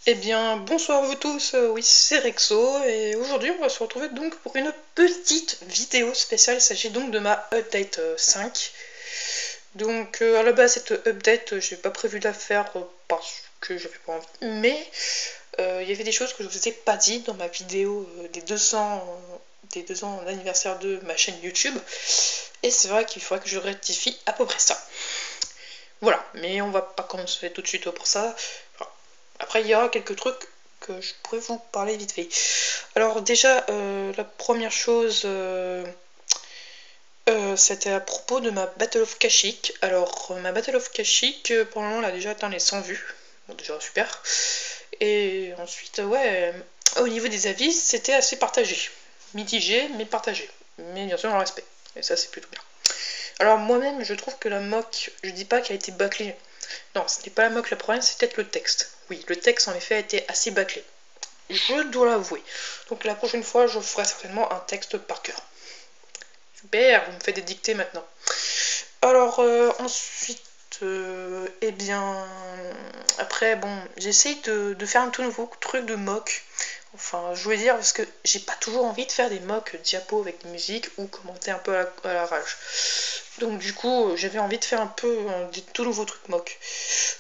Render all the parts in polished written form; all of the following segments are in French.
Eh bien, bonsoir vous tous, oui c'est Rexo, et aujourd'hui on va se retrouver donc pour une petite vidéo spéciale. Il s'agit donc de ma update 5. Donc à la base cette update, j'ai pas prévu de la faire parce que j'avais pas envie, mais il y avait des choses que je vous ai pas dit dans ma vidéo des 2 ans d'anniversaire de ma chaîne YouTube, et c'est vrai qu'il faudrait que je rectifie à peu près ça. Voilà, mais on va pas commencer tout de suite pour ça. Enfin, après, il y aura quelques trucs que je pourrais vous parler vite fait. Alors déjà, la première chose, c'était à propos de ma Battle of Kashyyyk. Alors, ma Battle of Kashyyyk, pour le moment, elle a déjà atteint les 100 vues. Bon, déjà, super. Et ensuite, ouais, au niveau des avis, c'était assez partagé. Mitigé, mais partagé. Mais bien sûr, dans le respect. Et ça, c'est plutôt bien. Alors, moi-même, je trouve que la mock, je dis pas qu'elle a été bâclée. Non, ce n'est pas la mock le problème, c'est peut-être le texte. Oui, le texte en effet a été assez bâclé. Je dois l'avouer. Donc la prochaine fois, je ferai certainement un texte par cœur. Super, vous me faites des dictées maintenant. Alors ensuite, eh bien, après, bon, j'essaye de faire un tout nouveau truc de mock. Enfin, je voulais dire, parce que j'ai pas toujours envie de faire des mocks diapo avec des musiques ou commenter un peu à la rage. Donc du coup, j'avais envie de faire un peu des tout nouveaux trucs mock.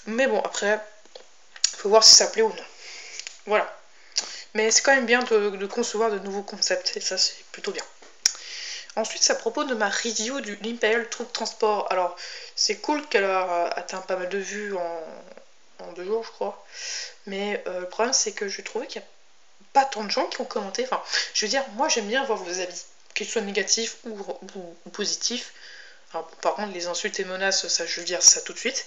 Mais bon, après, faut voir si ça plaît ou non. Voilà. Mais c'est quand même bien de concevoir de nouveaux concepts, et ça c'est plutôt bien. Ensuite, c'est à propos de ma review du l'Imperial Troop Transport. Alors, c'est cool qu'elle a atteint pas mal de vues en 2 jours, je crois. Mais le problème, c'est que je trouvais qu'il n'y a pas tant de gens qui ont commenté. Enfin, je veux dire, moi j'aime bien voir vos avis, qu'ils soient négatifs ou positifs. Alors, par contre, les insultes et menaces, ça, je veux dire ça tout de suite.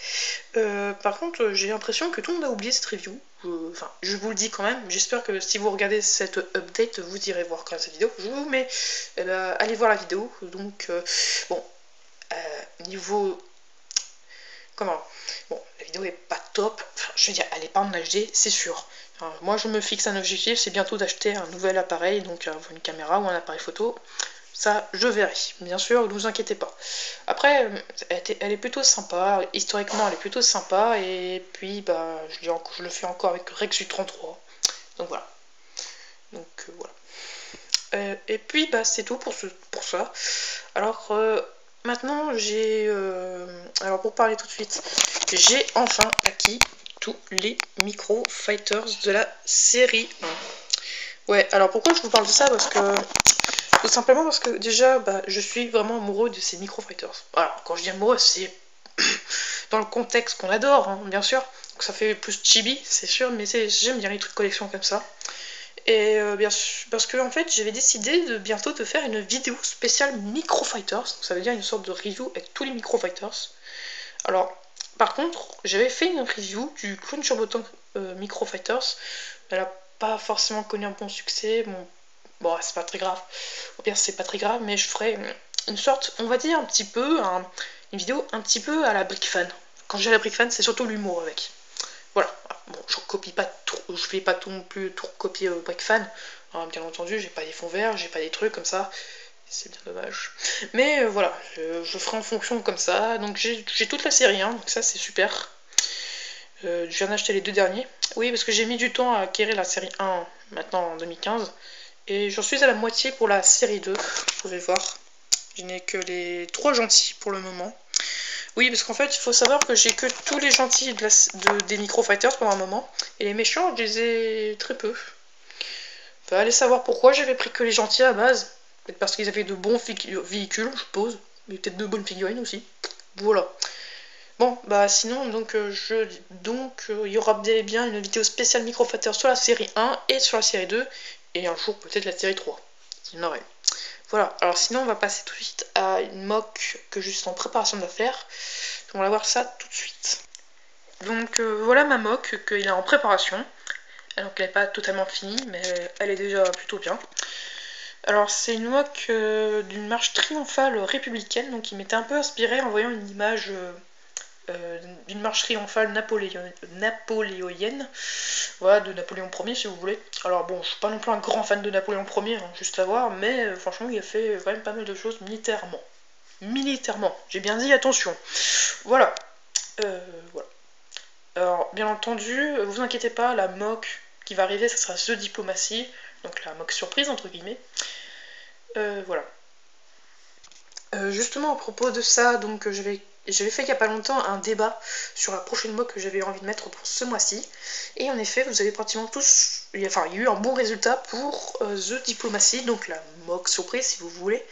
Par contre, j'ai l'impression que tout le monde a oublié cette review. Enfin, je vous le dis quand même. J'espère que si vous regardez cette update, vous irez voir quand même cette vidéo. Je vous mets, allez voir la vidéo. Donc, bon, niveau, comment, bon, la vidéo est pas top. Enfin, je veux dire, elle est pas en HD, c'est sûr. Enfin, moi, je me fixe un objectif, c'est bientôt d'acheter un nouvel appareil, donc une caméra ou un appareil photo. Ça, je verrai. Bien sûr, ne vous inquiétez pas. Après, elle est plutôt sympa. Historiquement, elle est plutôt sympa. Et puis, bah, je le fais encore avec Rexu 33. Donc voilà. Donc voilà. Et puis, bah, c'est tout pour ça. Alors, maintenant, alors, pour parler tout de suite, j'ai enfin acquis tous les Micro Fighters de la série 1. Ouais, alors pourquoi je vous parle de ça? Parce que tout simplement parce que déjà, bah, je suis vraiment amoureux de ces Micro Fighters. Voilà, quand je dis amoureux, c'est dans le contexte qu'on adore, hein, bien sûr. Donc ça fait plus chibi, c'est sûr, mais j'aime bien les trucs collection comme ça. Et bien sûr, parce que en fait, j'avais décidé de bientôt de faire une vidéo spéciale Micro Fighters. Donc ça veut dire une sorte de review avec tous les Micro Fighters. Alors, par contre, j'avais fait une review du Clone Turbotank Micro Fighters. Elle a pas forcément connu un bon succès. Bon, c'est pas très grave. Au pire, c'est pas très grave, mais je ferai une sorte, on va dire un petit peu, une vidéo un petit peu à la Brick Fan. Quand j'ai la Brick Fan, c'est surtout l'humour avec. Voilà. Bon, je recopie pas trop, je fais pas tout non plus tout recopier Brick Fan. Hein, bien entendu, j'ai pas des fonds verts, j'ai pas des trucs comme ça. C'est bien dommage. Mais voilà, je ferai en fonction comme ça. Donc j'ai toute la série 1, donc ça c'est super. Je viens d'acheter les 2 derniers. Oui, parce que j'ai mis du temps à acquérir la série 1 maintenant en 2015. Et j'en suis à la moitié pour la série 2. Vous pouvez voir. Je n'ai que les 3 gentils pour le moment. Oui, parce qu'en fait, il faut savoir que j'ai que tous les gentils des Micro Fighters pendant un moment. Et les méchants, je les ai très peu. Enfin, allez savoir pourquoi j'avais pris que les gentils à la base. Peut-être parce qu'ils avaient de bons véhicules, je suppose. Mais peut-être de bonnes figurines aussi. Voilà. Bon, bah sinon, donc il y aura bien une vidéo spéciale Micro Fighters sur la série 1 et sur la série 2. Et un jour, peut-être la série 3. C'est une oreille. Voilà, alors sinon on va passer tout de suite à une mock que je suis en préparation de faire. On va voir ça tout de suite. Donc voilà ma mock qu'il est en préparation. Donc elle n'est pas totalement finie, mais elle est déjà plutôt bien. Alors c'est une mock d'une marche triomphale républicaine, donc il m'était un peu inspiré en voyant une image d'une marche triomphale napoléonienne. Voilà, de Napoléon Ier si vous voulez. Alors bon, je suis pas non plus un grand fan de Napoléon Ier, hein, juste à voir, mais franchement il a fait quand même pas mal de choses militairement. Militairement, j'ai bien dit attention. Voilà. Voilà. Alors, bien entendu, vous inquiétez pas, la mock qui va arriver, ça sera The Diplomacy, donc la mock surprise, entre guillemets. Voilà. Justement, à propos de ça, donc j'avais fait il n'y a pas longtemps un débat sur la prochaine mock que j'avais envie de mettre pour ce mois-ci. Et en effet, vous avez pratiquement tous... il y a eu un bon résultat pour The Diplomacy, donc la mock surprise si vous voulez.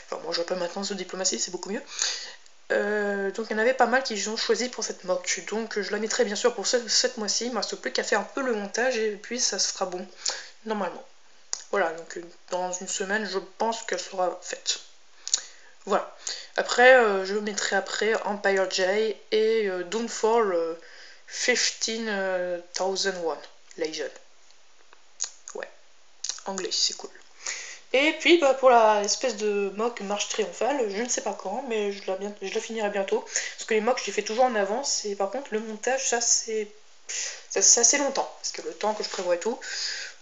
Enfin, moi j'appelle maintenant The Diplomacy, c'est beaucoup mieux. Donc il y en avait pas mal qui ont choisi pour cette mock. Donc je la mettrai bien sûr pour cette mois-ci. Il ne me reste plus qu'à faire un peu le montage et puis ça sera bon, normalement. Voilà, donc dans une semaine, je pense qu'elle sera faite. Voilà. Après, je mettrai après Empire J et Downfall 15,001 Legion. Ouais, anglais, c'est cool. Et puis bah, pour la espèce de mock marche triomphale, je ne sais pas quand, mais je la finirai bientôt. Parce que les mocks, je les fais toujours en avance, et par contre le montage, ça c'est assez longtemps, parce que le temps que je prévois et tout.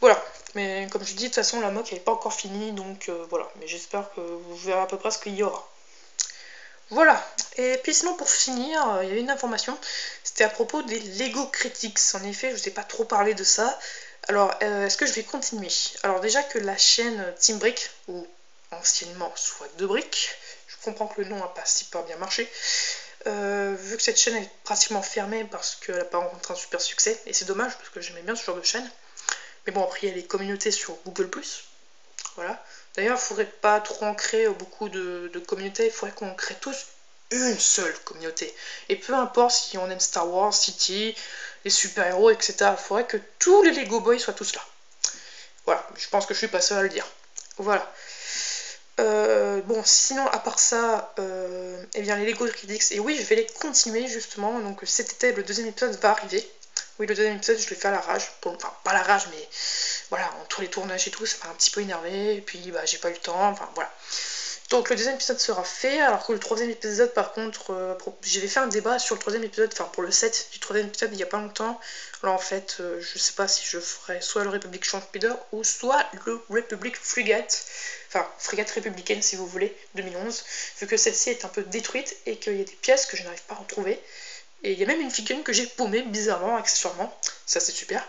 Voilà, mais comme je dis, de toute façon la mock elle n'est pas encore finie, donc voilà. Mais j'espère que vous verrez à peu près ce qu'il y aura. Voilà, et puis sinon pour finir, il y avait une information, c'était à propos des Lego Critics. En effet, je ne sais pas trop parler de ça. Alors, est-ce que je vais continuer? Alors déjà que la chaîne Team Brick, ou anciennement Swag de Brick, je comprends que le nom n'a pas super bien marché, vu que cette chaîne est pratiquement fermée parce qu'elle n'a pas rencontré un super succès, et c'est dommage parce que j'aimais bien ce genre de chaîne. Mais bon, après il y a les communautés sur Google+, voilà. D'ailleurs, il ne faudrait pas trop en créer beaucoup de communautés, il faudrait qu'on crée tous une seule communauté. Et peu importe si on aime Star Wars, City, les super-héros, etc., il faudrait que tous les Lego Boys soient tous là. Voilà, je pense que je suis pas seule à le dire. Voilà. Bon, sinon, à part ça, eh bien, les Lego Critics, et oui, je vais les continuer justement. Donc, cet été, le deuxième épisode va arriver. Oui, le deuxième épisode, je l'ai fait à la rage. Enfin, pas à la rage, mais voilà, entre les tournages et tout, ça m'a un petit peu énervé. Et puis, bah, j'ai pas eu le temps. Enfin, voilà. Donc le deuxième épisode sera fait, alors que le troisième épisode par contre, j'avais fait un débat sur le troisième épisode, enfin pour le set du troisième épisode il y a pas longtemps. Alors en fait, je sais pas si je ferai soit le Republic Speeder ou soit le Republic Frigate, enfin frégate républicaine si vous voulez, 2011, vu que celle-ci est un peu détruite et qu'il y a des pièces que je n'arrive pas à retrouver. Et il y a même une figurine que j'ai paumée bizarrement, accessoirement, ça c'est super.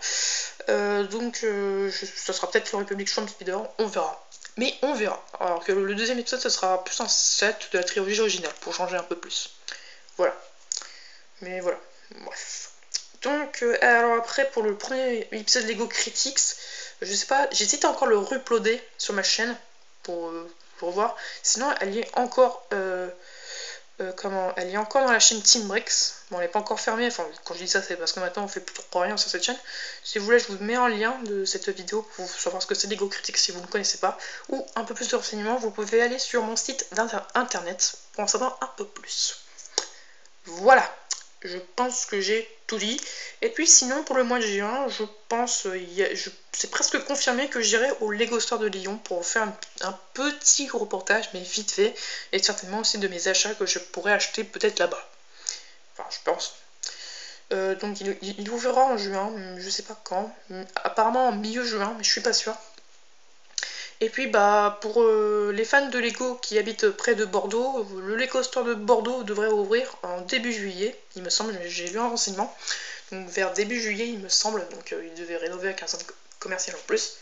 Donc ça sera peut-être le Republic Speeder, on verra. Mais on verra. Alors que le deuxième épisode, ce sera plus un set de la trilogie originale, pour changer un peu plus. Voilà. Mais voilà. Bref. Donc, alors après, pour le premier épisode Lego Critics, je sais pas, j'hésite à encore le uploader sur ma chaîne pour voir. Sinon, elle y est encore elle est encore dans la chaîne Team Bricks. Bon, elle n'est pas encore fermée. Enfin, quand je dis ça, c'est parce que maintenant on fait plus trop rien sur cette chaîne. Si vous voulez, je vous mets un lien de cette vidéo pour savoir ce que c'est Lego Critics si vous ne connaissez pas. Ou un peu plus de renseignements, vous pouvez aller sur mon site internet pour en savoir un peu plus. Voilà. Je pense que j'ai tout dit. Et puis sinon, pour le mois de juin, je pense, c'est presque confirmé que j'irai au Lego Store de Lyon pour faire un petit reportage, mais vite fait. Et certainement aussi de mes achats que je pourrais acheter peut-être là-bas. Enfin, je pense. Donc il ouvrira en juin, je sais pas quand. Apparemment en milieu juin, mais je suis pas sûre. Et puis bah pour les fans de Lego qui habitent près de Bordeaux, le Lego Store de Bordeaux devrait ouvrir en début juillet, il me semble, j'ai lu un renseignement. Donc vers début juillet il me semble, donc il devait rénover avec un centre commercial en plus.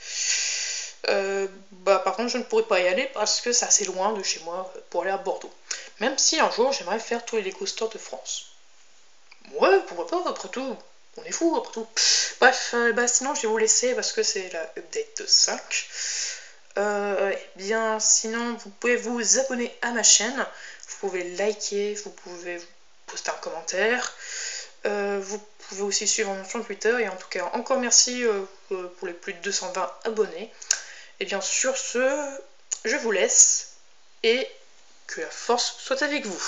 Bah par contre je ne pourrais pas y aller parce que c'est assez loin de chez moi pour aller à Bordeaux. Même si un jour j'aimerais faire tous les Lego Stores de France. Ouais, pourquoi pas, après tout, on est fou après tout. Bref, bah sinon je vais vous laisser parce que c'est la update de 5. Bien, sinon, vous pouvez vous abonner à ma chaîne, vous pouvez liker, vous pouvez poster un commentaire, vous pouvez aussi suivre mon compte Twitter, et en tout cas, encore merci pour les plus de 220 abonnés. Et bien, sur ce, je vous laisse, et que la force soit avec vous.